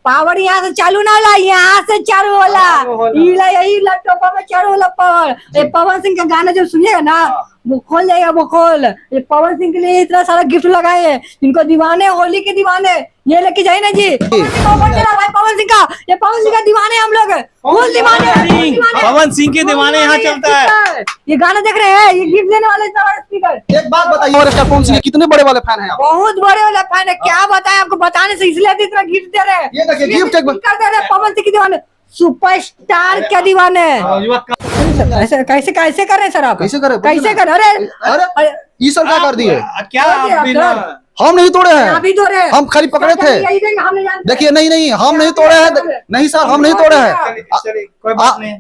Power यहाँ से चालू ना होला, यहाँ से चालू होला। यही लैपटॉप में चालू होला पावर। ये पवन सिंह का गाना जब सुनिएगा ना वो खोल जाएगा, वो खोल। ये पवन सिंह के लिए इतना सारा गिफ्ट लगाए हैं, इनको दीवाने, होली के दीवाने। ये लेके जाए ना जी भाई पवन सिंह का, ये पवन सिंह का दीवाने हम लोग, फुल दीवाने। पवन सिंह के दीवाने यहाँ चलता है। ये गाना देख रहे हैं, ये गिफ्ट देने वाले स्पीकर। एक बात बताइए, और पवन सिंह कितने बड़े वाले फैन हैं आप? बहुत बड़े वाले फैन है, क्या बताएं आपको, बताने से इसलिए इतना गिफ्ट दे रहे हैं। ये देखिए गिफ्ट एक कर दे रहे हैं पवन सिंह के दीवाने, सुपरस्टार के दीवाने। कैसे कैसे कैसे कर रहे हैं सर आप? कैसे कर रहे? कैसे कर? अरे ये सर क्या कर दिए? क्या हम नहीं तोड़े हैं, अभी तोड़े, हम खाली पकड़े थे। देखिए नहीं हम नहीं तोड़े हैं, नहीं सर हम नहीं तोड़े हैं। कोई बात नहीं,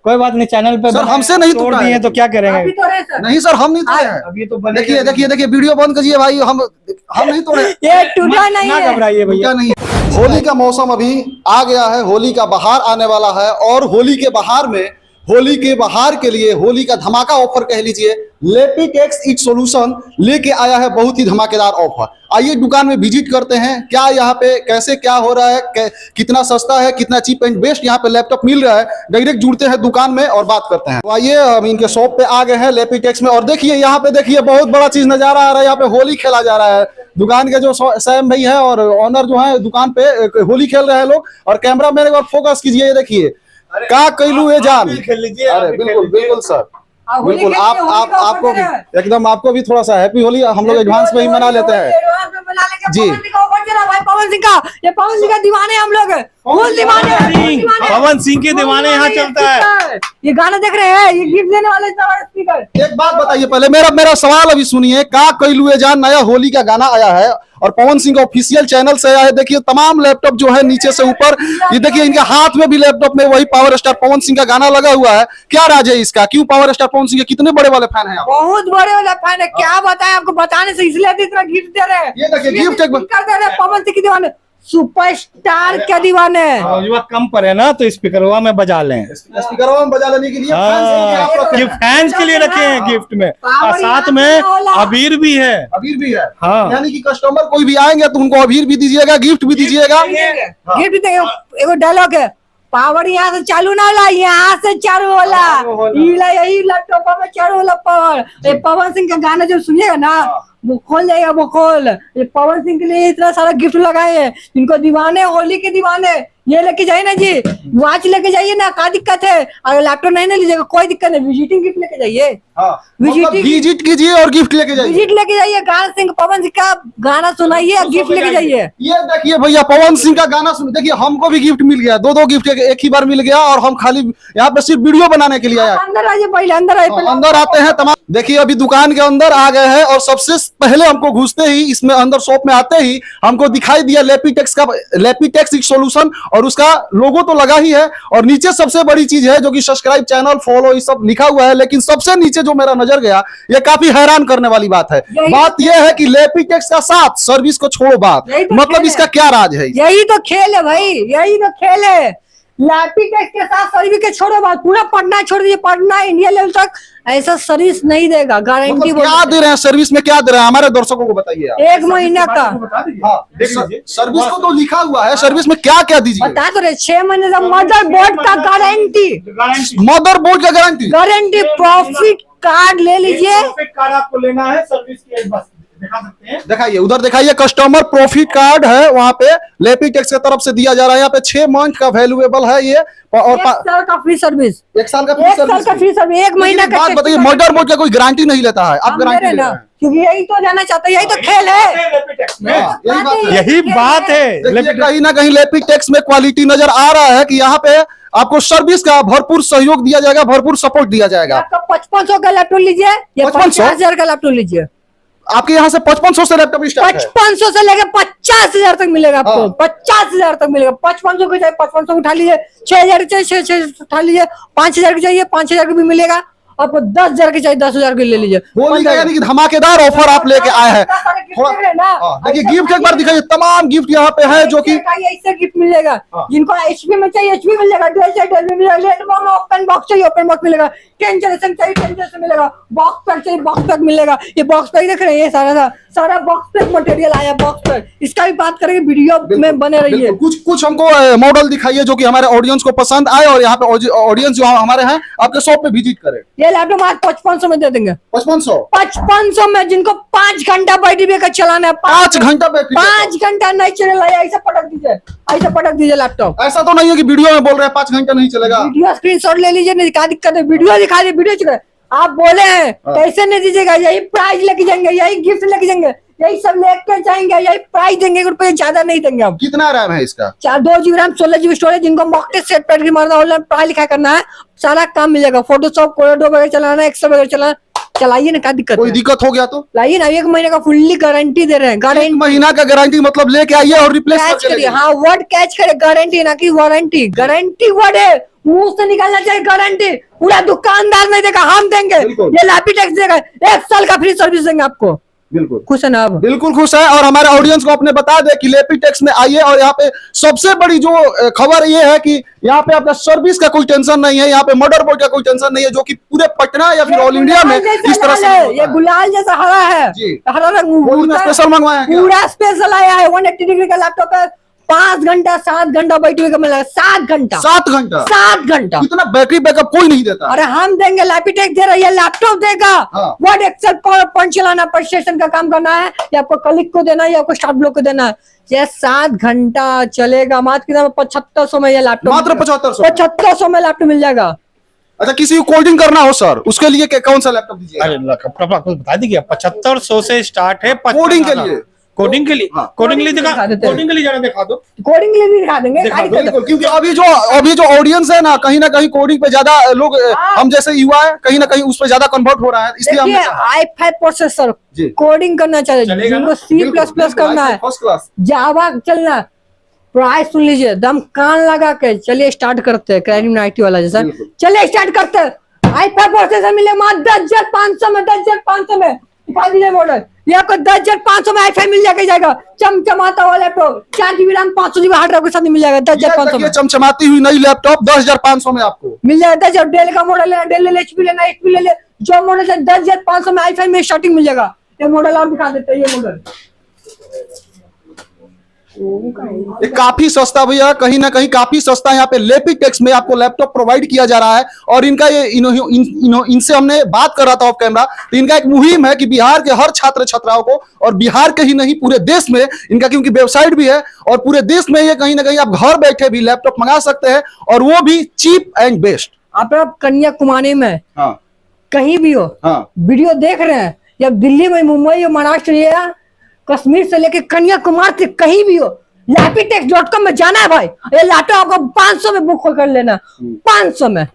कोई बात नहीं, चैनल पे सर हमसे नहीं तोड़ तोड़ा दिए है तो क्या करेंगे? नहीं सर हम नहीं तोड़े हैं। अभी तो देखिए वीडियो बंद कीजिए भाई, हम नहीं तोड़े। ये टूटा नहीं ना है। घबराइए भैया। नहीं, होली का मौसम अभी आ गया है, होली का बहार आने वाला है। और होली के बहार के लिए होली का धमाका ऑफर कह लीजिए, लेपीटेक्स इट सॉल्यूशन लेके आया है बहुत ही धमाकेदार ऑफर। आइए दुकान में विजिट करते हैं, क्या यहाँ पे कैसे क्या हो रहा है, कितना सस्ता है, कितना चीप एंड बेस्ट यहाँ पे लैपटॉप मिल रहा है। डायरेक्ट जुड़ते हैं दुकान में और बात करते हैं। तो आइए हम इनके शॉप पे आ गए हैं लेपीटेक्स में, और देखिए यहाँ पे देखिए बहुत बड़ा चीज नजारा आ रहा है। यहाँ पे होली खेला जा रहा है। दुकान के जो सैम भाई है और ऑनर जो है दुकान पे होली खेल रहे हैं लोग। और कैमरा मेरे को फोकस कीजिए, ये देखिए का कैलू ये जान। अरे बिल्कुल सर, बिल्कुल आपको एकदम, आपको भी थोड़ा सा हैप्पी होली हम लोग एडवांस में ही मना लेते हैं जी। पवन सिंह का, ये पवन सिंह का दीवाने हम लोग, फुल दीवाने। पवन सिंह के दीवाने यहाँ चलता है। ये गाना देख रहे हैं, ये गिफ्ट देने वाले स्पीकर। एक बात बताइए पहले, मेरा सवाल अभी सुनिए। का कैलू ये जान नया होली का गाना आया है और पवन सिंह का ऑफिशियल चैनल से आया है। देखिए तमाम लैपटॉप जो है नीचे से ऊपर, ये देखिए इनके हाथ में भी लैपटॉप में वही पावर स्टार पवन सिंह का गाना लगा हुआ है। क्या राज है इसका? क्यों पावर स्टार पवन सिंह के कितने बड़े वाले फैन हैं आप? बहुत बड़े वाले फैन है, क्या बताएं आपको, बताने से इसलिए इतना गिफ्ट दे रहे हैं। ये देखिए गिफ्ट एक कर दे रहे हैं पवन सिंह के दीवाने, सुपरस्टार के दीवाने। कम पर है ना तो स्पीकरवा में बजा लें, स्पीकरवा में बजा लेने के लिए फैंस के लिए रखे हैं गिफ्ट में। और साथ में अबीर भी है। अबीर भी है, हाँ। यानी कि कस्टमर कोई भी आएंगे तो उनको अबीर भी दीजिएगा, गिफ्ट भी दीजिएगा। गिफ्ट एगो डायलॉग है, पावर यहाँ से चालू ना होला, यहाँ से चालू होला। यही लैपटॉप में चालू होला पावर। ये पवन सिंह का गाना जब सुनिएगा ना वो खोल जाएगा, वो खोल। ये पवन सिंह के लिए इतना सारा गिफ्ट लगाए हैं, इनको दीवाने, होली के दीवाने। ये लेके जाइए ना जी, वॉच लेके जाइए ना, क्या दिक्कत है? अगर लैपटॉप नहीं ना लीजिएगा कोई दिक्कत नहीं, विजिटिंग गिफ्ट लेके जाइए। विजिट कीजिए और गिफ्ट लेके जाइए। विजिट लेके जाइए, गाना सिंह पवन सिंह का गाना सुनाइए, गिफ्ट लेके जाइए। ये देखिए भैया पवन सिंह का गाना सुन, देखिए हमको भी गिफ्ट मिल गया, दो गिफ्ट एक ही बार मिल गया। और हम खाली यहाँ पे सिर्फ वीडियो बनाने के लिए आए। अंदर आइए पहले, अंदर आइए पहले। अंदर आते हैं तमाम। देखिए अभी दुकान के अंदर आ गए हैं और सबसे पहले हमको घुसते ही इसमें अंदर शॉप में आते ही हमको दिखाई दिया लेपीटेक्स इट सॉल्यूशन, और उसका लोगो तो लगा ही है। और नीचे सबसे बड़ी चीज है जो कि सब्सक्राइब, चैनल फॉलो, ये सब लिखा हुआ है। लेकिन सबसे नीचे जो मेरा नजर गया, ये काफी हैरान करने वाली बात है। बात यह है कि लेपीटेक्स का साथ सर्विस को छोड़ो बात, मतलब इसका क्या राज है? यही तो खेल है भाई, यही तो खेल है। लेपीटेक्स के साथ सर्विस के छोड़ो बात, पूरा पटना छोड़ दीजिए, पटना इंडिया लेवल तक ऐसा सर्विस नहीं देगा, गारंटी। मतलब क्या दे रहे हैं सर्विस में, क्या दे रहे हैं हमारे दर्शकों को बताइए आप। 1 महीना का। हाँ, सर्विस को तो लिखा हुआ है, सर्विस में क्या क्या दीजिए बता तो रहे। 6 महीने का मदरबोर्ड का गारंटी, मदरबोर्ड का गारंटी, प्रॉफिट कार्ड ले लीजिए। कार्ड आपको लेना है सर्विस की, बस दिखा सकते हैं। दिखाइए, उधर दिखाइए, कस्टमर प्रॉफिट कार्ड है वहाँ पे लेपीटेक्स की तरफ से दिया जा रहा है। यहाँ पे 6 मंथ का वैल्यूएबल है ये, और 1 साल का फ्री सर्विस, 1 साल का फ्री 1 साल का फ्री सर्विस, 1 महीना का। बात बताइए, मदरबोर्ड का कोई गारंटी नहीं लेता है, आप गारंटी ले रहे हैं। क्योंकि यही तो जाना चाहता है, यही तो खेल है, यही बात है। कहीं ना कहीं लेपीटेक्स में क्वालिटी नजर आ रहा है कि यहाँ पे आपको सर्विस का भरपूर सहयोग दिया जाएगा, भरपूर सपोर्ट दिया जाएगा। आपका 5500 का लैपटॉप लीजिए, 50,000 का लैपटॉप लीजिए। आपके यहाँ से 5500 से लैपटॉप स्टार्ट है। 5500 से लेकर 50,000 तक मिलेगा आपको। 50,000 तक मिलेगा। 5500 के चाहिए 5500 उठा लीजिए, 6,000 चाहिए 6,000 उठा लीजिए, 5,000 के चाहिए 5,000 का भी मिलेगा। आपको 10,000 की चाहिए 10,000 की ले लीजिए। होली का यानी कि धमाकेदार ऑफर आप लेके आए हैं। थोड़ा देखिए गिफ्ट एक बार दिखाइए, तमाम गिफ्ट यहाँ पे है जो कि ऐसे गिफ्ट मिलेगा। जिनको एचपी में चाहिए एचपी मिलेगा, डेल चाहिए डेल में मिलेगा, ओपन बॉक्स चाहिए ओपन बॉक्स मिलेगा, 10 जनरेशन चाहिए 10 जनरेशन मिलेगा, बॉक्स पैक चाहिए बॉक्स पैक मिलेगा। ये बॉक्स पैक देख रहे हैं, ये सारा बॉक्स पैक मटेरियल आया बॉक्स पैक। इसका भी बात करेंगे वीडियो में बने रहिए। कुछ हमको मॉडल दिखाइए जो कि हमारे ऑडियंस को पसंद आए और यहाँ पे ऑडियंस जो हमारे हैं आपके शॉप पे विजिट करें। ये लैपटॉप आज 5500 में दे देंगे। 5500 में, जिनको 5 घंटा बैटरी का चलाना है, 5 घंटा बैटरी, 5 घंटा नहीं चलेगा, ऐसा पटक दीजिए लैपटॉप। ऐसा तो नहीं है कि वीडियो में बोल रहे हैं 5 घंटा नहीं चलेगा। वीडियो स्क्रीनशॉट ले लीजिए, नहीं क्या दिक्कत है, वीडियो दिखा दीजिए, वीडियो चले। आप बोले हैं कैसे नहीं दीजिएगा, यही प्राइस लेके जाएंगे, यही गिफ्ट लेके जाएंगे, यही सब लेके जाएंगे, यही प्राइस देंगे, रुपए ज्यादा नहीं देंगे हम। कितना रैम है इसका? 2 GB रैम 16 GB स्टोरेज। जिनको मॉक टेस्ट सेट पैड की मारना, ऑनलाइन पढ़ाई लिखाई करना है, सारा काम मिलेगा। फोटोशॉप कोलोडो वगैरह चलाना है, एक्सेल वगैरह चलाना, चलाइए ना, क्या दिक्कत कोई है? दिक्कत हो गया तो लाइए ना, 1 महीने का फुल्ली गारंटी दे रहे हैं। 1 गारंटी महीना का गारंटी मतलब लेके आइए और रिप्लेस कैच करके करिए। ले जाइए। हाँ, वर्ड कैच करे, गारंटी ना कि वारंटी। गारंटी वर्ड है, मुंह से निकालना चाहिए गारंटी। पूरा दुकानदार नहीं देगा, हम देंगे। बिल्कुल। ये लैपटॉप देगा, 1 साल का फ्री सर्विस देंगे आपको। बिल्कुल खुश है ना आप? बिल्कुल खुश है। और हमारे ऑडियंस को अपने बता दे कि लेपीटेक्स में आइए और यहाँ पे सबसे बड़ी जो खबर ये है कि यहाँ पे आपका सर्विस का कोई टेंशन नहीं है, यहाँ पे मदरबोर्ड का कोई टेंशन नहीं है, जो कि पूरे पटना या फिर ऑल इंडिया में इस तरह से ये गुलाल जैसा हरा है, जी। हरा रंग होली में स्पेशल मंगवाया है क्या? पूरा स्पेशल आया है। 180 डिग्री का लैपटॉप है, 5 घंटा 7 घंटा बैटरी का मिलेगा। 7 घंटा 7 घंटा 7 घंटा इतना बैटरी बैकअप कोई नहीं देता। अरे हम देंगे, लैपटॉप दे रही है, लैपटॉप देगा। हाँ। वर्ड एक्सेल पावर चलाना, प्रेजेंटेशन का काम करना है, या आपको कलिक को देना है, या आपको स्टार्ट ब्लॉक को देना है। ये 7 घंटा चलेगा। मात्र कितना? 7500 में ये लैपटॉप, मात्र 7500 7500 में लैपटॉप मिल जाएगा। अच्छा, किसी को कोडिंग करना हो सर, उसके लिए कौन सा लैपटॉप दीजिए? अरे आपको बता दीजिए 7500 से स्टार्ट है। कोडिंग के लिए, कोडिंग के लिए, हाँ। कोडिंग के लिए दिखा देते हैं। कोडिंग के लिए जरा दिखा दो। कोडिंग के लिए भी दिखा देंगे। दिखा दो, बिल्कुल, क्योंकि अभी जो ऑडियंस है ना कहीं कोडिंग पे ज्यादा लोग, हम जैसे युवा है, कहीं ना कहीं उस पर ज्यादा कन्वर्ट हो रहा है, इसलिए हमने चाहा। i5 प्रोसेसर जी। कोडिंग करना चाहिए, चलेगा ना? जिनको C++ करना है, फर्स्ट क्लास। जावा चलना। प्राइस सुन लीजिए, दम कान लगा के चलिए स्टार्ट करते हैं। क्राइम IT वाला जैसा, बिल्कुल। चलिए स्टार्ट करते हैं। i5 प्रोसेसर मिले मात्र 10,500 में, 10,500 में। दिखा दीजिए मॉडल, ये आपको 10,500 में i5 मिल जाएगा। चमचमाता हुआ laptop, 4 GB RAM 500 GB hard drive के साथ मिल जाएगा। 10,500 में चमचमाती हुई नई लैपटॉप 10,500 में आपको मिल जाएगा। जब डेल का मॉडल लेना, डेल ले ले, HP लेना, HP ले ले, जो मॉडल है 10,500 में i5 में स्टार्टिंग मिल जाएगा। ये मॉडल और दिखा देते हैं, ये मॉडल ये काफी सस्ता भैया, कहीं ना कहीं काफी सस्ता यहाँ पे लेपीटेक्स में आपको लैपटॉप प्रोवाइड किया जा रहा है। और इनका ये इनसे हमने बात कर रहा था ऑफ कैमरा, तो इनका एक मुहिम है कि बिहार के हर छात्र छात्राओं को, और बिहार के ही नहीं पूरे देश में इनका, क्योंकि वेबसाइट भी है और पूरे देश में ये कहीं ना कहीं आप घर बैठे भी लैपटॉप मंगा सकते हैं, और वो भी चीप एंड बेस्ट। आप कन्याकुमारी में हाँ कहीं भी हो, हाँ वीडियो देख रहे हैं, या दिल्ली में, मुंबई या महाराष्ट्र या कश्मीर से लेके कन्याकुमारी से कहीं भी हो, lapitex.com में जाना है भाई। ये लैपटॉप आपको 500 में बुक कर लेना। 500 में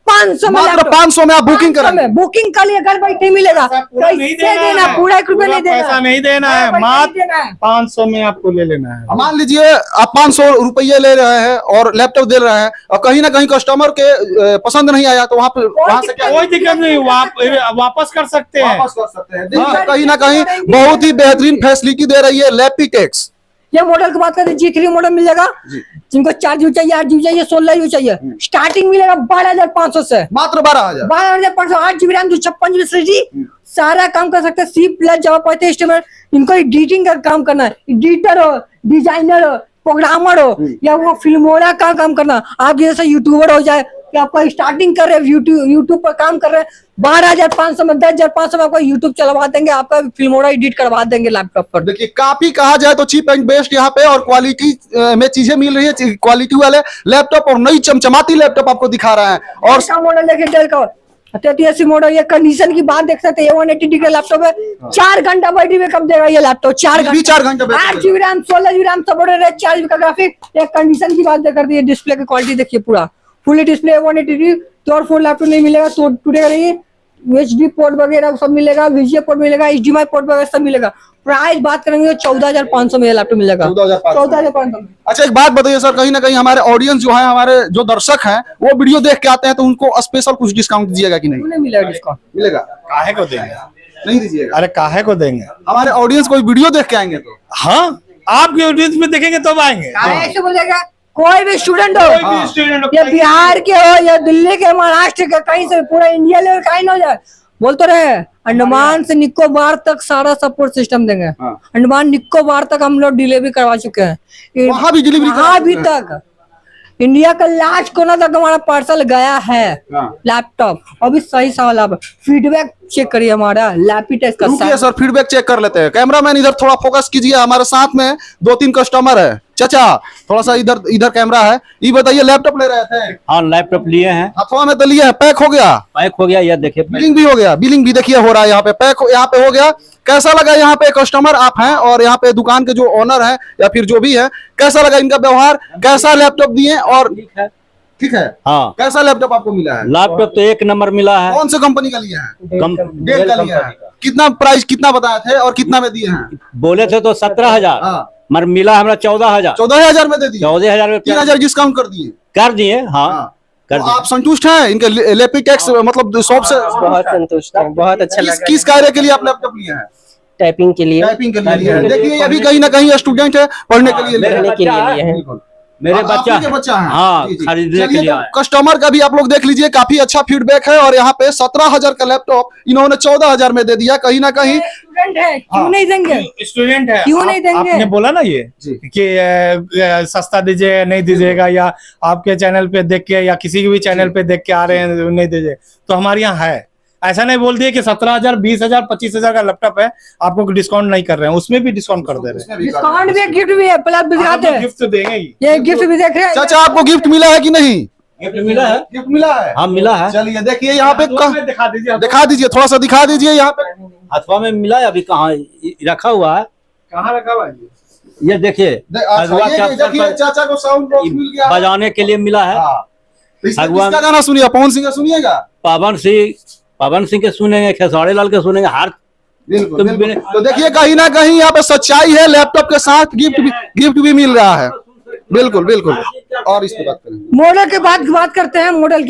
मात्र 500 में आप बुकिंग करेंगे। बुकिंग कर लिए, घर बैठे मिलेगा। कैसे देना? पूरा 1 रुपया नहीं देना, पैसा नहीं देना है, मात्र 500 में आपको ले लेना है। मान लीजिए आप 500 रुपये ले रहे हैं और लैपटॉप दे रहे हैं, और कहीं ना कहीं कस्टमर के पसंद नहीं आया, तो वहां से क्या कोई दिक्कत नहीं, वापस कर सकते हैं। वापस कर सकते हैं। देखिए, कहीं ना कहीं बहुत ही बेहतरीन फैसिलिटी दे रही है लेपीटेक्स। ये मॉडल की बात करें, G3 मॉडल मिल जाएगा। जिनको 4 GB चाहिए, 8 GB चाहिए, 16 GB चाहिए, स्टार्टिंग मिलेगा 12,500 से। मात्र 12,000। 12,500, 8 GB रैम, 256 GB SSD, सारा काम कर सकते हैं। C+ Java Python HTML। इनको एडिटिंग का काम करना है, एडिटर हो, डिजाइनर हो, प्रोग्रामर हो, या वो फिल्मोरा का काम करना, आप जैसे यूट्यूबर हो जाए, कि आपको स्टार्टिंग कर रहे हैं, यूट्यूब पर काम कर रहे हैं, 12,500 में, 10,500 में आपको यूट्यूब चलवा देंगे, आपका फिल्मोरा एडिट करवा देंगे लैपटॉप पर। देखिए, काफी कहा जाए तो चीप एंड बेस्ट यहाँ पे, और क्वालिटी में चीजें मिल रही है, क्वालिटी वाले लैपटॉप और नई चमचमाती लैपटॉप आपको दिखा रहा है। और मॉडल देखिए, डेल का 3080 मॉडल। ये कंडीशन की बात देख सकते हैं, 180 डिग्री लैपटॉप है, 4 घंटा बैटरी बैकअप देगा ये लैपटॉप। 4 घंटा 8 GB RAM, 16 GB RAM, supported है, 4 GB का ग्राफिक। एक कंडीशन की बात कर दी है, डिस्प्ले की क्वालिटी देखिए, पूरा फुल डिस्प्ले 180 डिग्री। तो और फुल लैपटॉप नहीं मिलेगा, तो टूटेगा नहीं। USB पोर्ट वगैरह सब मिलेगा, VGA पोर्ट मिलेगा, HDMI पोर्ट वगैरह सब मिलेगा। प्राइस बात करेंगे तो 14,500 में लैपटॉप मिलेगा। 14,500 में। अच्छा एक बात बताइए सर, कहीं ना कहीं हमारे ऑडियंस जो है, हमारे जो दर्शक हैं, वो वीडियो देख के आते हैं तो उनको स्पेशल कुछ डिस्काउंट दीजिएगा कि नहीं? क्यों नहीं मिलेगा डिस्काउंट? मिलेगा? काहे को देंगे? नहीं दीजिएगा? अरे काहे को देंगे? हमारे ऑडियंस कोई वीडियो देख के आएंगे तो? हाँ, आपके ऑडियंस में देखेंगे तब आएंगे। ऐसे बोलेगा कोई भी स्टूडेंट हो, कोई भी स्टूडेंट या बिहार के हो या दिल्ली के, महाराष्ट्र के, कहीं से, पूरा इंडिया लेवल कहीं ना हो जाए, बोलते रहे अंडमान से निकोबार तक सारा सपोर्ट सिस्टम देंगे। हाँ। अंडमान निकोबार तक हम लोग डिलीवरी करवा चुके हैं। वहाँ भी डिलीवरी वहाँ अभी तक इंडिया का लास्ट कोना तक हमारा पार्सल गया है। हाँ। लैपटॉप अभी सही सवाल, आप फीडबैक चेक करिए हमारा लैपटॉप का। रुकिए सर, फीडबैक चेक कर लेते हैं। कैमरामैन इधर थोड़ा फोकस कीजिए, हमारे साथ में 2-3 कस्टमर है। चाचा थोड़ा सा इधर कैमरा है, ये बताइए लैपटॉप ले रहे थे? हाँ, लैपटॉप लिए हैं। अथवा में तो लिया है, पैक हो गया? पैक हो गया, यह देखिए बिलिंग भी हो गया, बिलिंग भी देखिए हो रहा है यहाँ पे, पैक यहाँ पे हो गया। कैसा लगा यहाँ पे? कस्टमर आप हैं और यहाँ पे दुकान के जो ओनर है या फिर जो भी है, कैसा लगा इनका व्यवहार? कैसा लैपटॉप दिए और ठीक है? हाँ, कैसा लैपटॉप आपको मिला है? लैपटॉप तो 1 नंबर मिला है। कौन सी कंपनी का लिया है? डेल का लिया है। कंपनी का। कितना प्राइस कितना बताए थे और कितना में दिए हैं? बोले थे तो 17,000, हाँ। मगर मिला हमरा 14,000। 14,000 में दे दिए? 14,000 में 3,000 डिस्काउंट कर दिए? कर दिए। हाँ, हाँ। कर तो दिए। आप संतुष्ट हैं इनके लेपीटेक्स मतलब शॉप से? बहुत संतुष्ट है, बहुत अच्छा लगा। किस कार्य के लिए आप लैपटॉप लिए हैं? टाइपिंग के लिए, टाइपिंग के लिए लिए हैं। देखिए ये भी कहीं ना कहीं स्टूडेंट है, पढ़ने के लिए लिए हैं। पढ़ने के लिए लिए हैं। बिल्कुल। मेरे आप बच्चा आपके बच्चा है? हाँ, जी, जी। खरीदने के चलिए लिए तो आए। कस्टमर का भी आप लोग देख लीजिए, काफी अच्छा फीडबैक है और यहाँ पे 17,000 का लैपटॉप इन्होंने 14,000 में दे दिया। कहीं ना कहीं स्टूडेंट है, क्यों नहीं देंगे? स्टूडेंट है, क्यों नहीं देंगे? आपने बोला ना ये जी। कि सस्ता दीजिए, नहीं दीजिएगा, या आपके चैनल पे देख के या किसी के भी चैनल पे देख के आ रहे हैं नहीं दीजिए, तो हमारे यहाँ है। ऐसा नहीं बोल दिए कि 17,000, 20,000, 25,000 का लैपटॉप है, आपको डिस्काउंट नहीं कर रहे हैं, उसमें भी डिस्काउंट कर दे रहे हैं। डिस्काउंट भी है, गिफ्ट भी है, प्लस भी दिखाते हैं। गिफ्ट तो देंगे ही। ये गिफ्ट भी देख रहे हैं। चाचा आपको गिफ्ट मिला है कि नहीं? गिफ्ट मिला है। गिफ्ट मिला है? हाँ, मिला है। चलिए देखिए यहाँ पे दिखा दीजिए, दिखा दीजिए, थोड़ा सा दिखा दीजिए यहाँ पे। अथवा में मिला है, अभी कहाँ रखा हुआ है, कहाँ रखा हुआ है? ये देखिए। अच्छा, अगवा ये के अवसर देखिए पर चाचा को साउंड बॉक्स मिल गया है। बजाने के लिए मिला है। हाँ। तो इसमें अगवा- किसका गाना सुनिएगा? पवन सिंह का सुनिएगा? पवन सिंह के सुनेंगे, खेसारी लाल के सुनेंगे, हर बिल्कुल तुम बिल्कुल। बिने- तो देखिए कहीं ना कहीं यहाँ पे सच्चाई है, लैपटॉप के साथ गिफ्ट भी मिल रहा है। बिल्कुल बिल्कुल। और इस पे बात करेंगे। मॉडल के बात करते हैं। मॉडल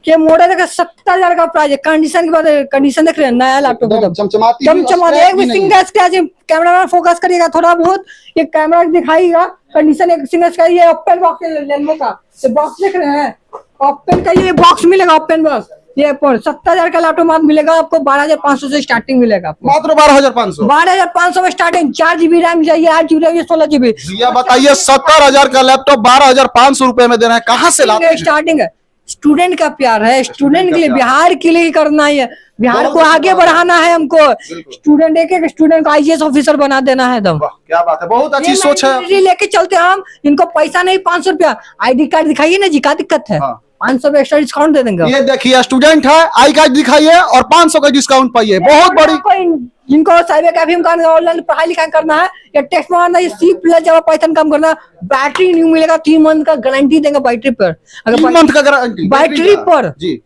के मॉडल का 70,000 का प्राइस है। कंडीशन की बात, कंडीशन देख रहे हैं, नया लैपटॉप एकदम एकदम चमचमाती चमचमा, हुई, एक भी सिंगल स्क्रैच। कैमरा में फोकस करिएगा थोड़ा बहुत, ये कैमरा दिखाइएगा। कंडीशन एक सिंगल स्क्रैच। ये ओपन बॉक्स लेनोवो का, ये बॉक्स देख रहे हैं, ओपन का ये बॉक्स मिलेगा, ओपन बॉक्स। ये 70,000 का लैपटॉप मिलेगा आपको, 12,500 से स्टार्टिंग मिलेगा आपको। मात्र 12,500। 12,500 में स्टार्टिंग। 4 GB रैम चाहिए, 8 GB, 16 GB भैया बताइए 70,000 का लैपटॉप 12,500 रुपए में दे रहे हैं, कहाँ से लाते हैं? स्टार्टिंग है। स्टूडेंट का प्यार है, स्टूडेंट के लिए, बिहार के लिए ही करना ही है, बिहार को आगे बढ़ाना है हमको। स्टूडेंट एक स्टूडेंट को IAS ऑफिसर बना देना है एकदम। वाह, क्या बात है, बहुत अच्छी सोच है। ये लेके चलते हैं हम। इनको पैसा नहीं, 500 रुपया ID कार्ड दिखाइए ना जी, क्या दिक्कत है? हाँ। 500 रुपया एक्स्ट्रा डिस्काउंट दे देंगे। ये देखिए स्टूडेंट है, आई कार्ड दिखाइए और 500 का डिस्काउंट पाइए, बहुत बड़ी। जिनको साइबर कैफे में करना है, ऑनलाइन पढ़ाई लिखाई करना है, या टेक्स्ट मारना है, C+ जावा पाइथन काम करना है, बैटरी न्यू मिलेगा, 3 मंथ का गारंटी देंगे बैटरी पर। 3 मंथ का गारंटी बैटरी पर। जी।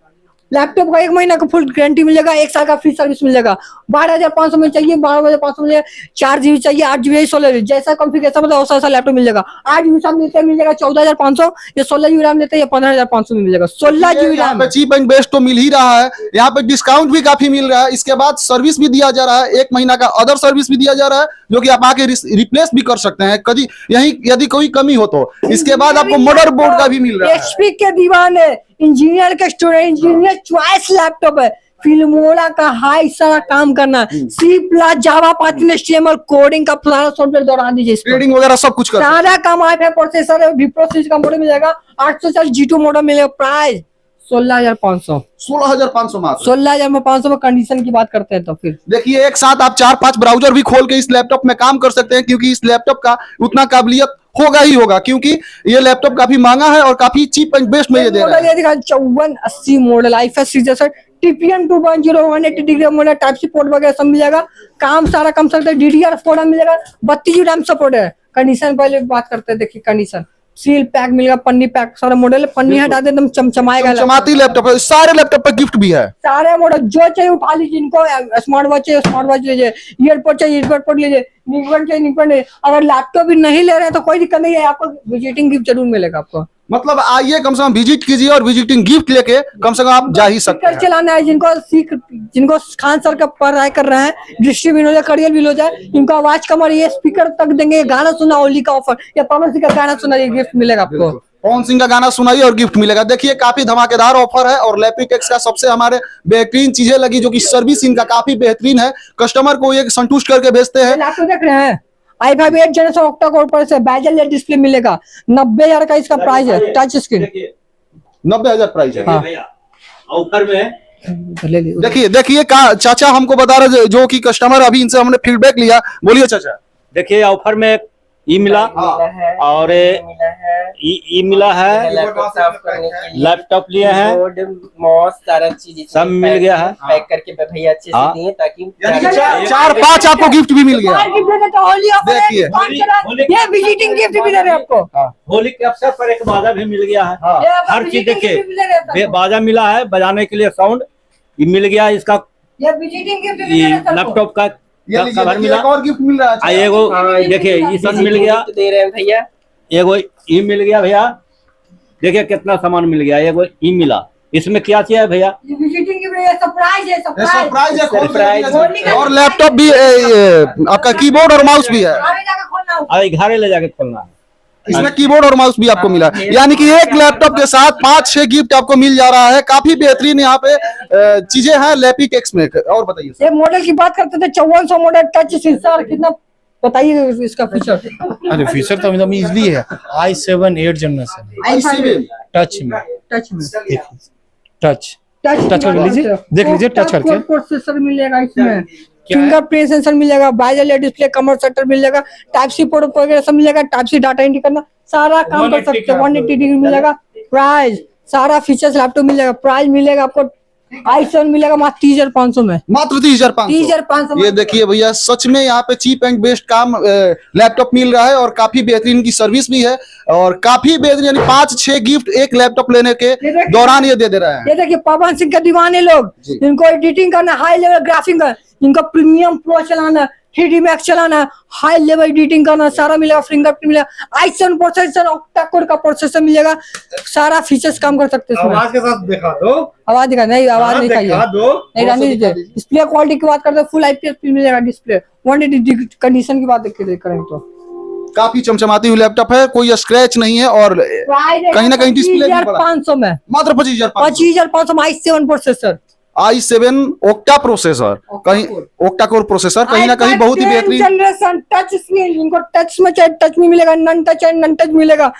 लैपटॉप का 1 महीना का फुल गारंटी मिलेगा, 1 साल का फ्री सर्विस मिलेगा। 12,500 में चाहिए, 12,500 में 4 GB चाहिए, 8 GB, 16 GB, जैसा कॉन्फ़िगरेशन मतलब वैसा लैपटॉप मिल जाएगा। 8 GB RAM लेते मिल जाएगा 14,500, ये 16 GB RAM लेते हैं 15,500 में मिल जाएगा। 16 GB यहाँ RAM। पे चीप एंड बेस्ट तो मिल ही रहा है, यहाँ पे डिस्काउंट भी काफी मिल रहा है। इसके बाद सर्विस भी दिया जा रहा है, 1 महीना का अदर सर्विस भी दिया जा रहा है, जो कि आप आके रिप्लेस भी कर सकते हैं कभी यही यदि कोई कमी हो तो। इसके बाद आपको मदर बोर्ड का भी मिल रहा है। HP के दीवाने, इंजीनियर के स्टूडेंट, इंजीनियर चॉइस लैपटॉप है। फिल्मोरा का हाई सारा काम करना, C+ Java Python HTML coding का सारा सॉफ्टवेयर दौड़ा दीजिए इस पर। ट्रेडिंग वगैरह सब कुछ कर सारा काम i5 प्रोसेसर है, विप्रो सीरीज का मॉडल मिल जाएगा, 840 G2 मॉडल मिलेगा। प्राइस 16,500। 16,500 मात्र। 16,500 में कंडीशन की बात करते हैं तो फिर देखिए एक साथ आप 4-5 ब्राउजर भी खोल के इस लैपटॉप में काम कर सकते हैं, क्योंकि इस लैपटॉप का उतना काबिलियत होगा ही होगा, क्योंकि ये लैपटॉप काफी महंगा है और काफी चीप एंड बेस्ट में ये दे रहा मॉडल है। ये दिखा 5480 मॉडल i5 सीरीज है, TPM 2.0 180 degree model, type C port वगैरह सब मिल जाएगा। काम सारा कम सकता है, DDR4 मिल जाएगा, 32 GB रैम सपोर्ट है। कंडीशन पहले बात करते हैं, देखिए कंडीशन सील पैक मिलेगा, पन्नी पैक, सारा मॉडल पन्नी हटा दे एकदम चमचमाएगा। चमचमाती लैपटॉप है, सारे लैपटॉप पे गिफ्ट भी है। सारे मॉडल जो चाहिए उठा लीजिए, इनको स्मार्ट वॉच चाहिए स्मार्ट वॉच लीजिए, ईयरपोड चाहिए ईयरपोड लीजिए, निकबैंड चाहिए निकबैंड लीजिए। अगर लैपटॉप भी नहीं ले रहे हैं तो कोई दिक्कत नहीं है, आपको विजिटिंग गिफ्ट जरूर मिलेगा आपको। मतलब आइए कम से कम विजिट कीजिए और विजिटिंग गिफ्ट लेके कम से कम आप जा ही सकते स्पीकर हैं। चलाना है, जिनको खान सर का पढ़ाई कर रहे हैं, दृष्टि भी हो जाए, करियर भी हो जाए, इनको आवाज कम और ये स्पीकर तक देंगे, गाना सुना होली का ऑफर या पवन सिंह का गाना सुना, ये गिफ्ट मिलेगा आपको। पवन सिंह का गाना सुनाइए और गिफ्ट मिलेगा। देखिए काफी धमाकेदार ऑफर है और लैपीटेक्स का सबसे हमारे बेहतरीन चीजें लगी जो कि सर्विस इनका काफी बेहतरीन है, कस्टमर को ये संतुष्ट करके भेजते हैं। लैपटॉप देख रहे हैं, i5 8 जनरेशन ऑक्टा कोर पर से बेजल डिस्प्ले मिलेगा, 90,000 का इसका प्राइस है, टच स्क्रीन 90,000 प्राइस है। हाँ। ऑफर में ले लीजिए। देखिए चाचा हमको बता रहे जो कि कस्टमर, अभी इनसे हमने फीडबैक लिया, बोलिए चाचा। देखिए ऑफर में ई मिला और ई मिला है, लैपटॉप साफ करने के लिए लैपटॉप लिए हैं, बोर्ड मॉस सारा चीज सब मिल गया है। पैक करके भैया अच्छे से हाँ। दिए ताकि यानी कि 4-5 आपको गिफ्ट भी मिल गया। बाहर गिफ्ट देते तो होली ऑफर है, देखिए। ये विजिटिंग गिफ्ट भी दे रहे हैं आपको। होली के अवसर पर एक बाजा भी मिल गया है। ये आपको हर चीज visiting देखिए, gift भी दे रहे हैं सबको। बाजा मिला है, बजाने के लिए साउंड ये मिल गया, इसका ये विजिटिंग गिफ्ट भी दे ये रहे हैं सबको। लैपटॉप का ये लीजिए, कवर देखिए, मिला, एक और गिफ्ट मिल रहा है। एगो हाँ, देखिए ये सब मिल visiting गया, gift दे रहे हैं भैया। एगो ई मिल गया भैया, देखिए कितना सामान मिल गया, एगो ई मिला, इसमें क्या चाहिए भैया? ये विजिटिंग गिफ्ट है, सरप्राइज है, ये सरप्राइज। सरप्राइज है, खोल के सरप्राइज। देखिए। और लैपटॉप भी आपका कीबोर्ड और माउस भी है, आगे जाकर खोलना होगा। अरे घरे ले जाके खोलना है। इसमें कीबोर्ड और माउस भी आपको मिला, यानी कि एक लैपटॉप के साथ 5-6 गिफ्ट आपको मिल जा रहा है। काफी बेहतरीन यहाँ पे चीजें हैं लैपीटेक्स में। और बताइए सर। ये मॉडल की बात करते थे, 5400 मॉडल टच सेंसर, कितना बताइए इसका फीचर। अरे फीचर तो एकदम इजली है, i7 8 जनरेशन i7 टच में, टच में टच टच कर लीजिए, देख लीजिए टच करके। प्रोसेसर मिलेगा इसमें, क्या है? फिंगरप्रिंट सेंसर मिलेगा, बाइजल डिस्प्ले, कमर शटर मिल जाएगा, टाइप सी पोर्ट वगैरह सब मिलेगा, टाइप सी डाटा एंट्री करना सारा काम कर 180 सकते हैं। का 180 डिग्री मिलेगा, प्राइस सारा फीचर्स लैपटॉप मिल जाएगा, प्राइस मिलेगा आपको i7 मिलेगा मात्र 30,500 में, मात्र 30,500। 30,500 ये देखिए भैया, सच में यहाँ पे चीप एंड बेस्ट काम लैपटॉप मिल रहा है और काफी बेहतरीन की सर्विस भी है और काफी बेहतरीन, यानी 5-6 गिफ्ट एक लैपटॉप लेने के दौरान ये दे रहा है। ये देखिए पवन सिंह के दीवाने लोग, जी। इनको एडिटिंग करना, हाई लेवल ग्राफिक करना, इनको प्रीमियम प्रो चलाना, 3D मैक्स चलाना, हाई लेवल एडिटिंग करना, सारा मिलेगा। फिंगरप्रिंट मिलेगा, i7 प्रोसेसर, ऑक्टा कोर का प्रोसेसर मिलेगा, सारा फीचर्स काम कर सकते हैं इसमें। आवाज के साथ दिखा दो, आवाज दिखा नहीं, आवाज नहीं दिखा चाहिए, दो। नहीं रहने दीजिए। डिस्प्ले क्वालिटी की बात करते हैं, फुल IPS मिलेगा डिस्प्ले, 180 कंडीशन की बात करें तो काफी चमचमाती हुई लैपटॉप है, कोई स्क्रैच नहीं है और कहीं ना कहीं डिस्प्ले भी बड़ा। 2500 में, मात्र 25,500। 25,500 में i7 processor, i7 octa processor, कहीं ओक्टा कोर प्रोसेसर, कहीं ना कहीं बहुत ही बेहतरीन। जनरेशन टच स्क्रीन, इनको टच में चाहे टच में मिलेगा, non touch and non touch मिलेगा।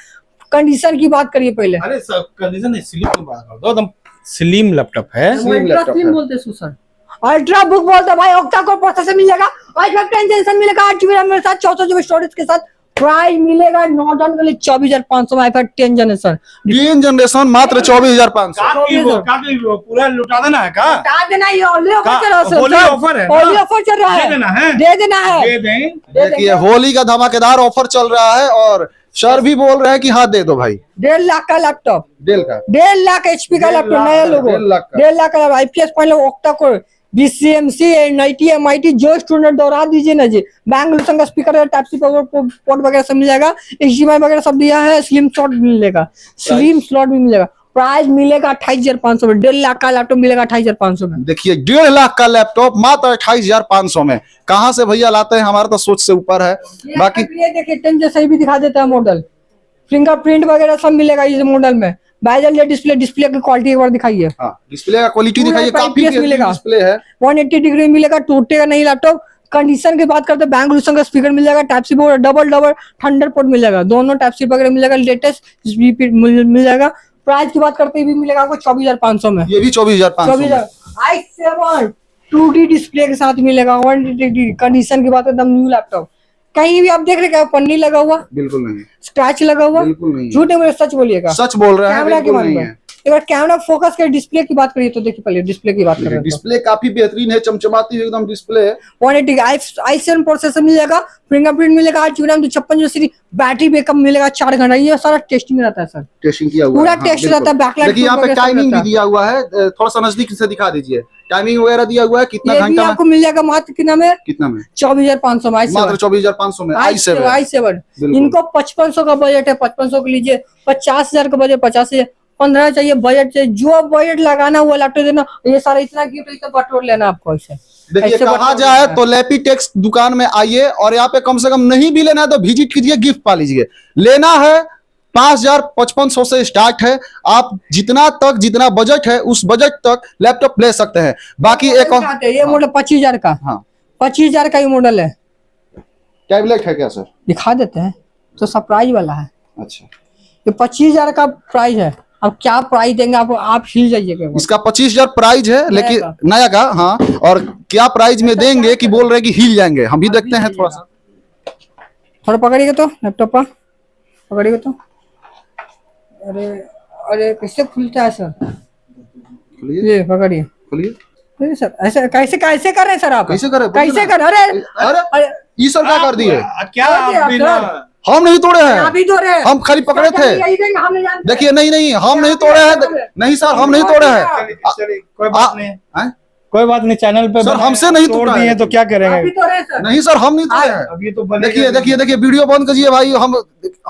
कंडीशन की बात करिए पहले, अरे सब कंडीशन है, स्लिम की बात कर दो, एकदम स्लिम लैपटॉप है। Slim laptop है। बोलते हैं सर, अल्ट्रा बुक बोलते हैं भाई, ऑक्टा कोर प्रोसेसर मिल जाएगा, i5 10 जनरेशन मिलेगा, 8 GB रैम के साथ, 64 GB स्टोरेज के साथ। प्राइस मिलेगा नॉर्डन के लिए 24,500 में, i5 10 जनरेशन 3 जनरेशन मात्र 24,500। पूरा लुटा देना है का? बता देना, ये होली ऑफर चल रहा है, होली ऑफर है ना? होली ऑफर चल रहा है, दे देना है? दे देना है, दे दें। देखिए होली का धमाकेदार ऑफर चल रहा है और सर भी बोल रहे हैं कि हाँ दे दो भाई। 1.5 लाख का लैपटॉप, डेल का 1.5 लाख HP का लैपटॉप, नया लोगो 1.5 लाख का। 1.5 लाख का IPS पहले octa core, BCMC, NIT, MIT जो स्टूडेंट दोहरा दीजिए ना जी। बैंगलोर संग स्पीकर है, टाइप सी पोर्ट वगैरह सब मिल जाएगा, HDMI वगैरह सब दिया है, स्लिम स्लॉट भी मिलेगा, स्लिम स्लॉट भी मिलेगा। प्राइस मिलेगा 28,500 में, 1.5 लाख का लैपटॉप मिलेगा 28,500 में। देखिए 1.5 लाख का लैपटॉप मात्र 28,500 में। कहाँ से भैया लाते हैं, हमारा तो सोच से ऊपर है। बाकी ये देखिए 10 जैसा ही भी दिखा देता है मॉडल, फिंगरप्रिंट वगैरह सब मिलेगा इस मॉडल में। बाइजल डिस्प्ले, डिस्प्ले की क्वालिटी एक बार दिखाइए, हाँ डिस्प्ले का क्वालिटी पूरा दिखाइए, काफी IPS मिलेगा। डिस्प्ले है। 180 डिग्री मिलेगा, टूटेगा नहीं लैपटॉप। कंडीशन की बात करते हैं, बैंगलोर संग स्पीकर मिल जाएगा, टाइप सी पोर्ट, डबल थंडरपोर्ट मिल जाएगा, दोनों टाइप सी वगैरह मिल जाएगा, लेटेस्ट मिल जाएगा। प्राइस की बात करते हुए मिलेगा आपको 24,500 में, ये भी 24,500 में। i7 2D डिस्प्ले के साथ मिलेगा, 180 डिग्री कंडीशन की बात करते हैं, न्यू लैपटॉप। कहीं भी आप देख रहे हैं पन्नी लगा हुआ, बिल्कुल नहीं, स्क्रैच लगा हुआ, बिल्कुल नहीं। झूठ नहीं बोले, सच बोलिएगा। सच बोल रहे हैं, कैमरा के बिल्कुल बारे नहीं में है। एक बार कैमरा फोकस कर डिस्प्ले की बात करिए तो देखिए, पहले डिस्प्ले की बात कर रहे हैं डिस्प्ले काफी बेहतरीन है, चमचमाती हुई एकदम डिस्प्ले है। 180 i7 प्रोसेसर मिलेगा, फिंगरप्रिंट मिलेगा, 8 GB 256 जीबी बैटरी बैकअप मिलेगा 4 घंटा। ये सारा टेस्टिंग रहता है सर, टेस्टिंग किया हुआ पूरा है, हाँ, टेस्ट बिल्कुल। रहता है, बैकलाइट देखिए यहाँ पे टाइमिंग भी दिया हुआ है, थोड़ा सा नजदीक से दिखा दीजिए, टाइमिंग वगैरह दिया हुआ है, कितना ये भी घंटा आपको मिल जाएगा मात्र कितना में, कितना में 24,500 में मात्र 24,500 में i7। i7। बिल्कुल। इनको 5500 का बजट है, 5500 के लीजिए, 50,000 का बजट, 50,000, 15 चाहिए बजट चाहिए, जो बजट लगाना वो लैपटॉप देना। ये सारा इतना गिफ्ट इतना बटोर लेना आपको ऐसे। देखिए ऐसे कहा बटोर जाए लेना। तो लैपीटेक्स दुकान में आइए और यहाँ पे कम से कम नहीं भी लेना है तो विजिट कीजिए, गिफ्ट पा लीजिए। लेना है 5,500 से स्टार्ट है, आप जितना बजट है उस बजट तक लैपटॉप ले सकते हैं। बाकी एक और ये मॉडल 25,000 का, हाँ 25,000 का ये मॉडल है, टैबलेट है क्या सर? दिखा देते हैं तो सरप्राइज वाला है। अच्छा, ये 25,000 का प्राइस है। अब क्या प्राइस देंगे आप हिल जाइएगा। इसका 25,000 प्राइस है, लेकिन का। नया का, हाँ। और क्या प्राइस में देंगे कि बोल रहे कि हिल जाएंगे, हम भी देखते हैं थोड़ा सा। थोड़ा पकड़िएगा तो लैपटॉप पर, पकड़िएगा तो। अरे अरे कैसे खुलता है सर? खोलिए ये पकड़िए। खोलिए, अरे सर ऐसे कैसे कैसे कर रहे हैं सर आप? कैसे करें? कैसे कर? अरे अरे ये सर क्या कर दिए? क्या कर दिया, आप बिना- सर। हम नहीं तोड़े हैं, आप ही तो रहे हैं। हम खाली पकड़े थे। यही देंगे, हम नहीं जानते। देखिए नहीं हम नहीं तोड़े हैं, नहीं सर हम नहीं तोड़े हैं। चलिए, कोई बात नहीं, हैं? कोई बात नहीं, चैनल पे सर, बनाए, हमसे नहीं तोड़ तोड़ा है। दिए तो क्या आप ही करेंगे? तो रहे हैं सर। नहीं सर हम नहीं तोड़े हैं। अब ये तो बनेगा। देखिए वीडियो बंद कीजिए भाई, हम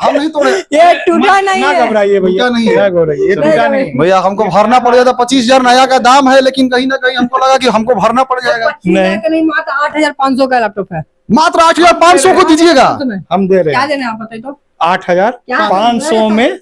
नहीं तोड़े। ये टूटा नहीं ना है। घबराइए भैया, टूटा नहीं है। ना घबराइए, ये टूटा नहीं है। भैया हमको भरना पड़ जाता, 25,000 नया का दाम है, लेकिन कहीं ना कहीं हमको लगा कि हमको भरना पड़ जाएगा। 25,000 का नहीं, मात्र 8,500 का लैपटॉप है। मात्र 8,500 को दीजिएगा। हम दे रहे क्या हैं देने हैं आप बताइए तो? 8,500 में,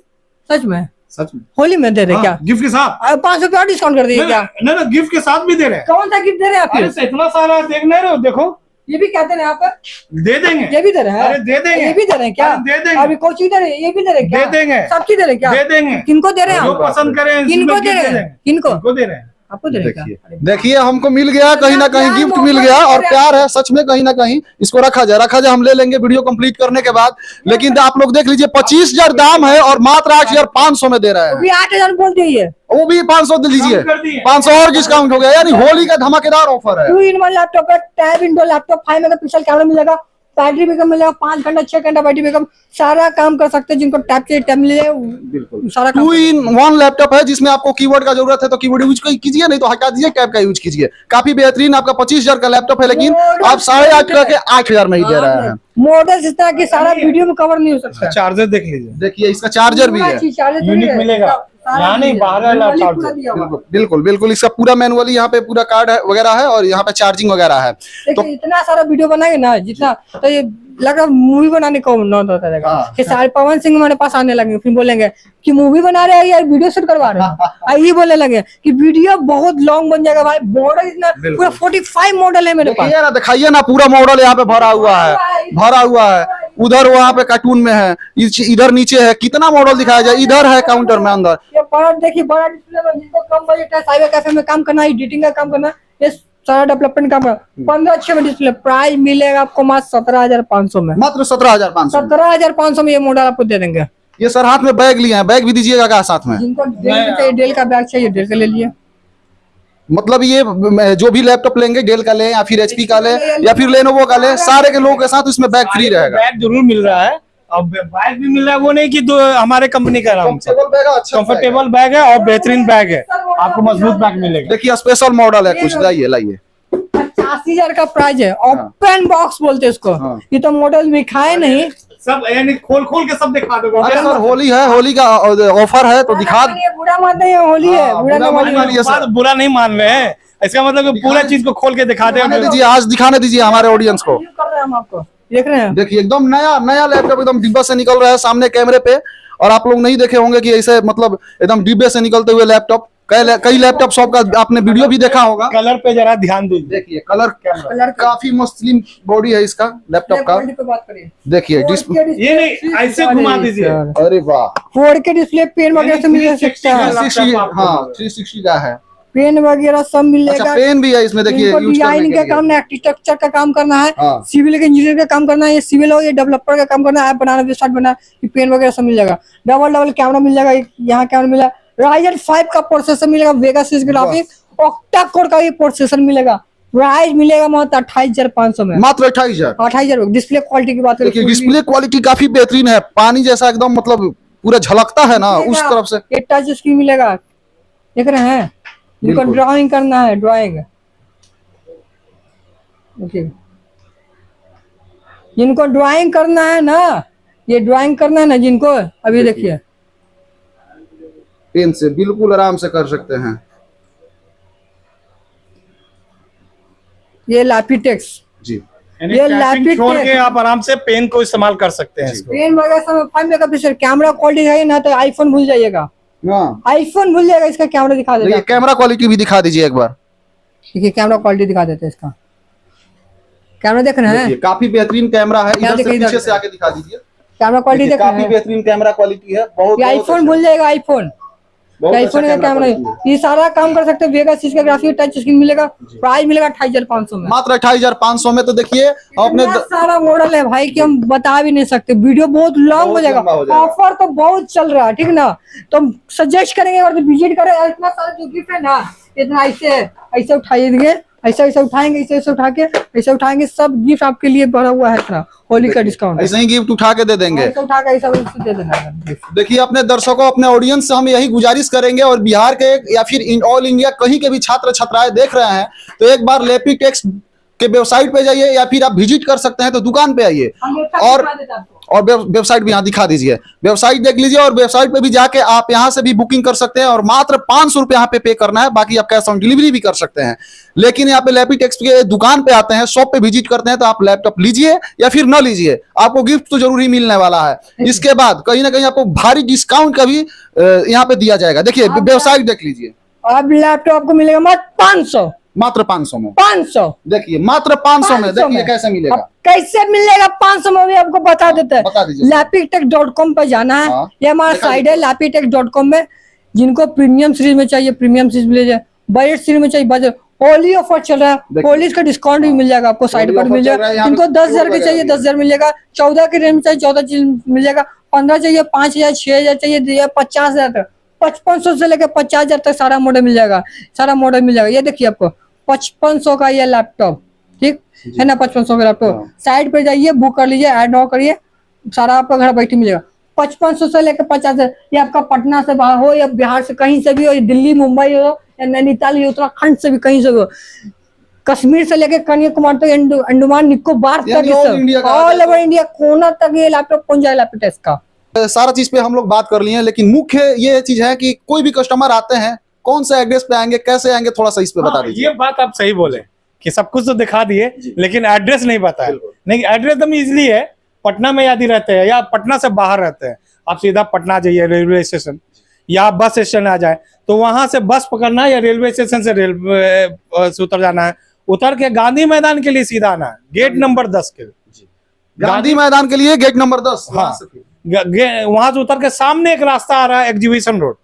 सच में सच में होली में दे रहे क्या? गिफ्ट के साथ। 500 रुपया डिस्काउंट कर दिए क्या? नहीं ना, गिफ्ट के साथ भी दे रहे हैं। कौन सा गिफ्ट दे रहे हैं आप? अरे से इतना सारा देख नहीं रहे हो, देखो ये भी क्या दे रहे हैं आप? दे देंगे। ये भी दे रहे हैं? अरे दे देंगे। ये भी दे रहे हैं क्या? अरे दे देंगे। अभी कोई चीज दे रहे हैं, ये भी दे रहे हैं क्या? दे देंगे। सब चीज दे रहे हैं क्या? दे देंगे, किनको दे रहे हैं जो आप? पसंद करें किनको दे रहे हैं? किनको? दे रहे हैं। आपको दे रहे हैं क्या? देखिए देखिए हमको मिल गया, कहीं ना कहीं गिफ्ट मिल गया और प्यार है सच में, कहीं ना कहीं इसको रखा जाए, हम ले लेंगे वीडियो कंप्लीट करने के बाद। लेकिन आप लोग देख लीजिए 25,000 दाम है और मात्र 8,500 में दे रहे वो हैं। भी 8,000 बोल दिए। वो भी 500 दे लीजिए, कम कर दिए। 500 और डिस्काउंट हो गया, यानी होली का धमाकेदार ऑफर है। 2-in-1 लैपटॉप है, tab window laptop, 5 megapixel camera मिलेगा, बैटरी बैकअप मिलेगा 5 घंटा 6 घंटा बैटरी बैकअप, सारा काम कर सकते हैं। जिनको टैब चाहिए टैब मिलेगा, बिल्कुल सारा काम 2-in-1 लैपटॉप है, जिसमें आपको कीबोर्ड का जरूरत है तो कीबोर्ड यूज कीजिए, नहीं तो हटा दीजिए, टैब का यूज कीजिए। काफी बेहतरीन आपका 25,000 का लैपटॉप है, लेकिन आप 8,500 के 8,000 में ही दे रहे हैं। मॉडल इस तरह की सारा वीडियो में कवर नहीं हो सकता। चार्जर देख लीजिए, देखिए इसका चार्जर भी है, यूनिक मिलेगा। यहाँ नहीं, बाहर वाला चार्जर। बिल्कुल बिल्कुल इसका पूरा मैनुअली यहाँ पे पूरा कार्ड है वगैरह है, और यहाँ पे चार्जिंग वगैरह है। देखिए इतना सारा वीडियो बनाएंगे ना, जितना तो ये लग रहा मूवी बनाने को न होता रहेगा। हाँ। कि सारे पवन सिंह हमारे पास आने लगे, फिर बोलेंगे कि मूवी बना रहे हैं यार, वीडियो शूट करवा रहे हैं। और ये बोलने लगे कि वीडियो बहुत लॉन्ग बन जाएगा भाई, मॉडल इतना पूरा 45 मॉडल है मेरे पास। देखिए ना, दिखाइए ना, पूरा मॉडल यहाँ पे भरा हुआ है, उधर वहाँ पे कार्टून में है, इधर नीचे है, कितना मॉडल दिखाया जाए, इधर है काउंटर में अंदर। ये बड़ा देखिए, बड़ा डिस्प्ले में, जिनको कम बजट है, साइबर कैफे में काम करना है, एडिटिंग का काम करना है, ये सारा डेवलपमेंट काम करना, 15 में डिस्प्ले। प्राइस मिलेगा आपको मात्र 17,500 में। मात्र 17,500। 17,500 में ये मॉडल आपको दे देंगे। ये सर हाथ में बैग लिए हैं, बैग भी दीजिएगा क्या साथ में? जिनको डेल चाहिए, डेल का बैग चाहिए, डेल का ले लिए। मतलब ये जो भी लैपटॉप लेंगे, डेल का ले या फिर HP का ले या फिर लेनोवो का ले, सारे के लोगों के साथ इसमें बैग फ्री रहेगा। बैग जरूर मिल रहा है, अब बैग भी मिल रहा है, वो नहीं कि हमारे कंपनी का नाम से। कंफर्टेबल बैग है, अच्छा बैग है। कंफर्टेबल बैग है और बेहतरीन बैग है, आपको मजबूत बैग मिलेगा। देखिए स्पेशल मॉडल है कुछ, लाइए 85,000 का प्राइस है, ओपन बॉक्स बोलते हैं इसको। हाँ। ये तो मॉडल दिखाए नहीं, सब यानी खोल खोल के सब दिखा दो। अरे सर होली है, होली का ऑफर है तो दिखा। ये बुरा मत नहीं, होली है, हाँ, बुरा बुरा नहीं मत होली मानिए। है। सर। बुरा नहीं मान रहे हैं, इसका मतलब कि पूरा चीज को खोल के दिखाते दिखाने हैं। दीजिए, आज दिखाने दीजिए हमारे ऑडियंस को। Review कर रहे हैं हम आपको, देख रहे हैं। देखिए एकदम नया लैपटॉप एकदम डिब्बा से निकल रहा है सामने कैमरे पे, और आप लोग नहीं देखे होंगे कि ऐसे मतलब एकदम डिब्बे से निकलते हुए लैपटॉप। कई लैपटॉप शॉप का आपने वीडियो भी देखा होगा। कलर पे जरा ध्यान दीजिए, देखिए कलर कलर काफी मस्त स्लिम बॉडी है इसका लैपटॉप का। क्वालिटी पे बात करिए। देखिए ये नहीं, ऐसे घुमा दीजिए। अरे वाह, 4K डिस्प्ले, पेन वगैरह सब मिल सकता है। 360 हाँ 360 का है। पेन वगैरह सब मिलेगा। अच्छा पेन भी है इसमें, देखिए इनको यूज करने डिजाइनिंग के का लिए। काम है, आर्किटेक्चर का काम करना है, हाँ। सिविल के इंजीनियर का काम करना है, ये सिविल हो, ये डेवलपर का काम करना है, ऐप बनाना, वेबसाइट बनाना, ये पेन वगैरह सब मिल जाएगा। डबल कैमरा मिल जाएगा, यहाँ कैमरा मिला, Ryzen 5 का प्रोसेसर मिलेगा, वेगा 6 ग्राफिक, ऑक्टा कोर का ये प्रोसेसर मिलेगा। प्राइस मिलेगा मात्र 28,500 में, मात्र 28,000। 28,000। डिस्प्ले क्वालिटी की बात देखिए करें, डिस्प्ले क्वालिटी काफी बेहतरीन है, पानी जैसा एकदम मतलब पूरा झलकता है ना उस तरफ से। ये टच स्क्रीन मिलेगा, देख रहे हैं, जिनको बिल्कुल। ड्राइंग करना है ड्राइंग, देखिए जिनको ड्राइंग करना है ना, ये ड्राइंग करना है ना जिनको, अभी देखिए पेन से बिल्कुल आराम से कर सकते हैं। ये लैपिटेक्स, जी यानी ये टैपिंग लैपिड छोड़ टेप। के आप आराम से पेन को इस्तेमाल कर सकते हैं इसको। पेन वगैरह सब 5 मेगापिक्सल कैमरा क्वालिटी है ना, तो आईफोन भूल जाइएगा, हाँ, आईफोन भूल जाएगा। इसका कैमरा दिखा देगा, देखिए कैमरा क्वालिटी भी दिखा दीजिए एक बार। देखिए कैमरा क्वालिटी दिखा देते हैं इसका, कैमरा देख रहे हैं, देखिए काफी बेहतरीन कैमरा है, क्या इधर से दिखाई पीछे इधर? से आके दिखा दीजिए। कैमरा क्वालिटी देखिए, देख रहे काफी हैं, बेहतरीन कैमरा क्वालिटी है, बहुत ये बहुत आईफोन अच्छा। भूल जाएगा, आईफोन बहुत आईफोन अच्छा का कैमरा क्वालिटी है। ये सारा काम कर सकते हैं। वेगा 6 का ग्राफिक टच स्क्रीन मिलेगा, प्राइस मिलेगा 28,500 में। मात्र 28,500 में। तो देखिए आपने इतना सारा मॉडल है भाई कि हम बता भी नहीं सकते, वीडियो बहुत लॉन्ग बहुत हो जाएगा। लंबा हो जाएगा। ऑफर तो बहुत चल रहा है, ठीक ना, तो हम सजेस्ट करेंगे और विजिट करें। इतना सारा जो गिफ्ट है ना, इतना ऐसे ऐसे उठाइए, ऐसे ऐसे उठाएंगे, ऐसे ऐसे उठा के ऐसे उठाएंगे, सब गिफ्ट आपके लिए भरा हुआ है। इतना होली का डिस्काउंट ऐसे ही गिफ्ट उठा के दे देंगे। ऐसे उठा के ऐसा वैसे दे देना गिफ्ट। देखिए अपने दर्शकों, अपने ऑडियंस से हम यही गुजारिश करेंगे, और बिहार के या फिर ऑल इंडिया कहीं के भी छात्र छात्राएं देख रहे हैं तो एक बार लैपीटेक्स के वेबसाइट पे जाइए, या फिर आप विजिट कर सकते हैं तो दुकान पे आइए, और वेबसाइट भी यहाँ दिखा दीजिए, वेबसाइट देख लीजिए, और वेबसाइट पे भी जाके आप यहाँ से भी बुकिंग कर सकते हैं, और मात्र 500 रुपये यहाँ पे करना है, बाकी आप कैश ऑन डिलीवरी भी कर सकते हैं। लेकिन यहाँ पे लैपीटेक्स के दुकान पे आते हैं, शॉप पे विजिट करते हैं, तो आप लैपटॉप लीजिए या फिर न लीजिए, आपको गिफ्ट तो जरूर ही मिलने वाला है। इसके बाद कहीं ना कहीं आपको भारी डिस्काउंट का भी यहाँ पे दिया जाएगा। देखिए वेबसाइट देख लीजिए, अब लैपटॉप आपको मिलेगा मात्र 500, मात्र 500 में। 500 देखिए मात्र 500 में, 500 देखिए में। कैसे मिलेगा। अब कैसे मिलेगा 500 में, भी आपको बता देते बता हैं। दीजिए। lapitech.com पर जाना है, हाँ, ये हमारा दिखा साइड है lapitech.com में। जिनको प्रीमियम सीरीज में चाहिए प्रीमियम सीरीज मिल जाए, बजट सीरीज में चाहिए बजट। होली ऑफर चल रहा है, देखिए। होली का डिस्काउंट भी मिल जाएगा आपको, साइड होली पर ऑफर मिल चल रहा है, जाएगा। यहाँ पे जिनको 10,000 के वगैरह चाहिए भी 10,000 मिल जाएगा, 14 के रेंज में चाहिए 14 चीज मिल जाएगा, 15 चाहिए 5,000, 6,000 चाहिए 50,000 तक, 5500 से लेकर 50,000 तक सारा मॉडल मिल जाएगा, सारा मॉडल मिल जाएगा। ये देखिए आपको 5500 का ये लैपटॉप, ठीक है ना, 5500 का लैपटॉप। साइड पे जाइए, बुक कर लीजिए, ऐड ऑन करिए, सारा आपका घर बैठे मिलेगा। 5500 से लेकर 50,000, ये आपका पटना से बाहर हो या बिहार से कहीं से भी हो, दिल्ली मुंबई हो या नैनीताल या उत्तराखंड से भी कहीं से भी हो, कश्मीर से लेकर कन्याकुमारी तक, अंडमान निकोबार तक, यानी all India का ऑल ओवर इंडिया कोना तक ये लैपटॉप पहुंच जाए लैपटॉप का। सारा चीज पे हम लोग बात कर लिए हैं, लेकिन मुख्य ये चीज है कि कोई भी कस्टमर आते हैं, कौन सा एड्रेस पे आएंगे, कैसे आएंगे, थोड़ा सा इस पे बता हाँ, दीजिए। ये बात आप सही बोले कि सब कुछ तो दिखा दिए, लेकिन एड्रेस नहीं बताया। नहीं, एड्रेस एकदम इजली है, पटना में यदि रहते हैं या पटना से बाहर रहते हैं, आप सीधा पटना जाइए रेलवे स्टेशन, या बस स्टेशन आ जाए तो वहां से बस पकड़ना है, या रेलवे स्टेशन से रेलवे से उतर जाना है, उतर के गांधी मैदान के लिए सीधा आना है, गेट नंबर 10 के। गांधी मैदान के लिए गेट नंबर 10। हाँ, वहां से उतर के सामने एक रास्ता आ रहा है एग्जीबिशन रोड,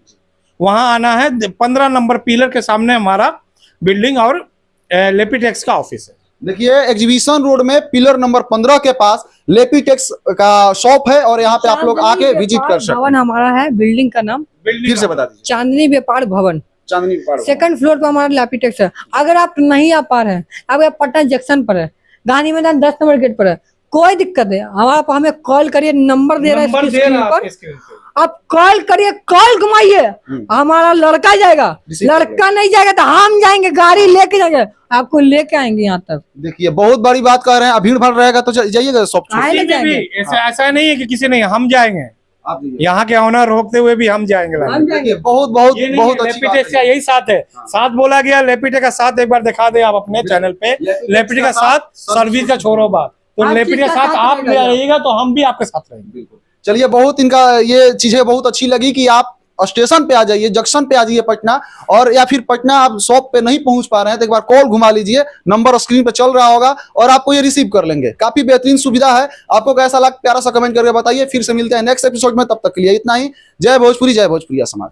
वहां आना है। 15 नंबर पिलर के सामने हमारा बिल्डिंग और लेपीटेक्स का ऑफिस है। देखिए एग्जीबिशन रोड में पिलर नंबर 15 के पास लेपीटेक्स का शॉप है, और यहाँ पे आप लोग आके विजिट कर सकते भवन हमारा है, बिल्डिंग का नाम हैं। फिर से बता दीजिए। चांदनी व्यापार भवन, चांदनी पार्क। सेकंड फ्लोर पर हमारा लैपीटेक्स है। अगर आप नहीं आ पा रहे हैं, अगर आप पटना जंक्शन पर है, गांधी मैदान 10 नंबर गेट पर है, कोई दिक्कत है, आप हमें कॉल करिए, नंबर दे रहा है नंबर इसकी दे स्क्रीन रहा है पर, आपके स्क्रीन पे। आप कॉल करिए, कॉल घुमाइए, हमारा लड़का जाएगा, लड़का नहीं जाएगा तो हम जाएंगे, गाड़ी लेके जाएंगे, आपको लेके आएंगे यहाँ तक। देखिए बहुत बड़ी बात कर रहे हैं, भीड़ भाड़ रहेगा तो जाइएगा शॉप। आए ले किसी में भी जाएंगे, ऐसा नहीं है कि किसी नहीं, हम जाएंगे, आप दीजिए। यहाँ के ऑनर रोकते हुए भी हम जाएंगे लाने। हम जाएंगे। देखिए बहुत बहुत ये नहीं बहुत है, अच्छी बात लेपीटेक्स का है। यही साथ है, साथ बोला गया, लेपीटेक्स का साथ एक बार दिखा दे आप अपने चैनल पे, लेपीटेक्स का साथ सर्विस का छोड़ो बात, तो हर लेपीटेक्स चीज का का साथ साथ आप ले रहेगा। आइएगा तो हम भी आपके साथ रहेंगे। चलिए बहुत इनका ये चीजें बहुत अच्छी लगी कि आप स्टेशन पे आ जाइए, जंक्शन पे आ जाइए पटना, और या फिर पटना आप शॉप पे नहीं पहुंच पा रहे हैं तो एक बार कॉल घुमा लीजिए, नंबर स्क्रीन पे चल रहा होगा और आपको ये रिसीव कर लेंगे। काफी बेहतरीन सुविधा है। आपको कैसा लगा प्यारा सा कमेंट करके बताइए। फिर से मिलते हैं नेक्स्ट एपिसोड में, तब तक के लिए इतना ही। जय भोजपुरी, जय भोजपुरिया समाज।